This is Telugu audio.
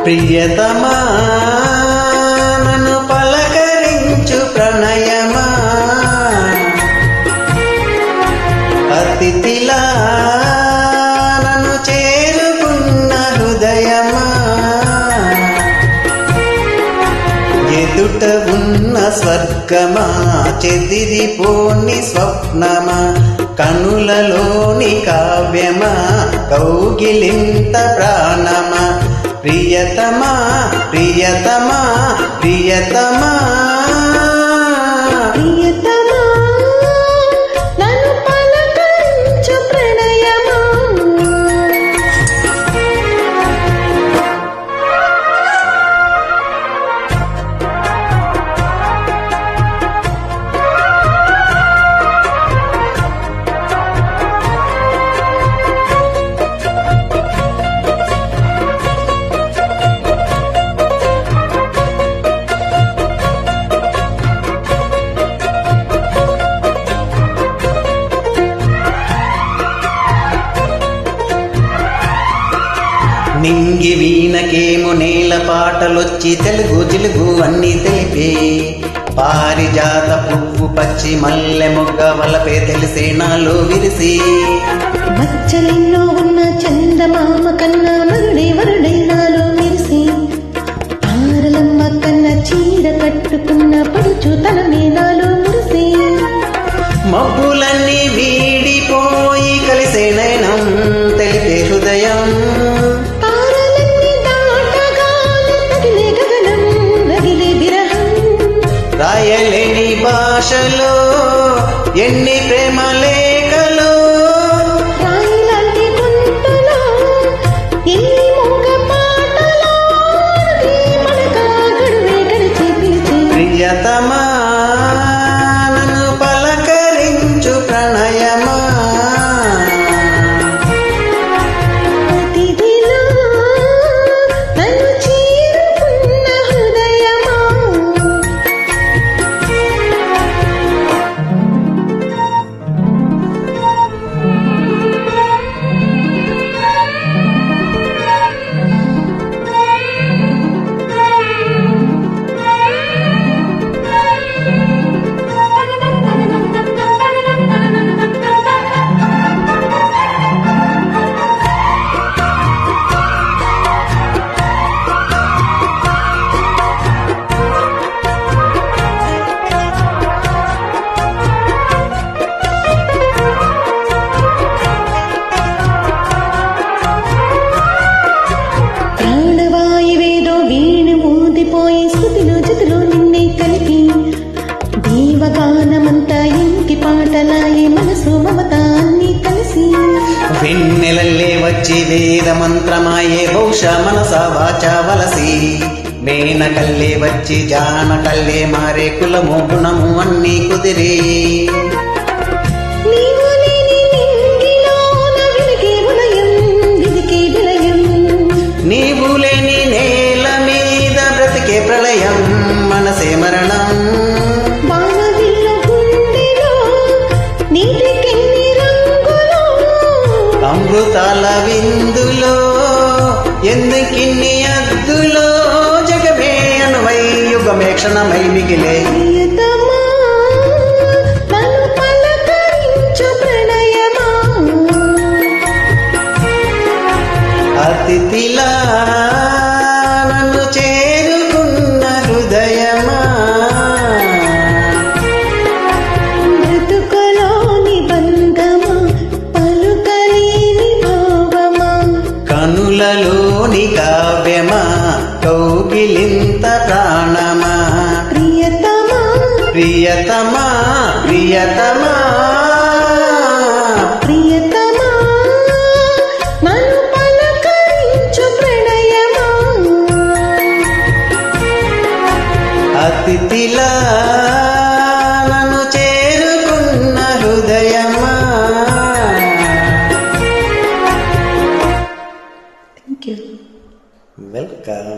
ప్రియతమా నన్ను పలకరించు ప్రణయమా, అతిథిలా నన్ను చేరుకున్న హృదయమా, ఎదుట ఉన్న స్వర్గమా చెదిరిపోని స్వప్నమా, కనులలోని కావ్యమా కౌగిలింత ప్రాణమా, ప్రియతమా ప్రియతమా ప్రియతమా ప్రియతమా నన్ను పలకరించు ప్రణయమా. నింగి వీణకేమో నేల పాటలొచ్చి తెలుగు జిలుగు అన్ని తెలిపే, పారిజాత పువ్వు పచ్చి మల్లె మొగ్గ వలపే తెలిసే నాలో విరిసి, మచ్చలిలో ఉన్న చందమామ కన్నా వరుడే వరుడే నాలో మెరిసి, తారలమ్మ కన్నా చీర కట్టుకున్న పడుచు తనమే నాలో మురిసి, మబ్బులన్నీ వీడిపోయి కలిసే నయనం తెలిపే హృదయం, రాయలేని భాషలో ఎన్ని ప్రేమ లేఖలో, రాయిలాంటి గుంటలో ఎన్ని మూగ పాటలో, మనకా గడువే గడిచి పిలిచి, ప్రియతమా నన్ను పలకరించు ప్రణయమా, అతిథిలా నన్ను చేరుకున్న హృదయమా. ప్రాణవాయువేదో వీణు ఊదిపోయి శృతిలో జతులో నిన్నే కలిపి, దేవగానమంతా ఇంటి పాటలాయే మనసు మమత అన్ని కలిసి, వెన్నెలల్లే వచ్చి వేద మంత్రమాయే బహుశా మనసా వాచా వలసి, మేనకల్లే వచ్చి జానకల్లే మారే కులము గుణము అన్నీ కుదిరి, నీవు లేని నింగిలోన వెలిగే ఉదయం వెదికే విలయం, నీవు లేని నేల మీద బ్రతికే ప్రళయం మనసే మరణం, వానవిల్లు గుండెలో నీటికెన్ని రంగులో, అమృతాల విందులో ఎందుకిన్ని అద్దులో, జగమే అనువై యుగమే క్షణమై మిగిలే, ప్రియతమా నన్ను పలకరించు ప్రణయమా, అతిథిలా నన్ను చేరుకున్న హృదయమా, బ్రతుకులోని బంధమా పలుకలేని భావమా, కనులలోని కావ్యమా కౌగిలింత ప్రాణమా, ప్రియతమా ప్రియతమా ప్రియతమా ప్రియతమా నన్ను పలకరించు ప్రణయమా, అతిథిలా నన్ను చేరుకున్న హృదయమా. Thank you. వెల్కమ్.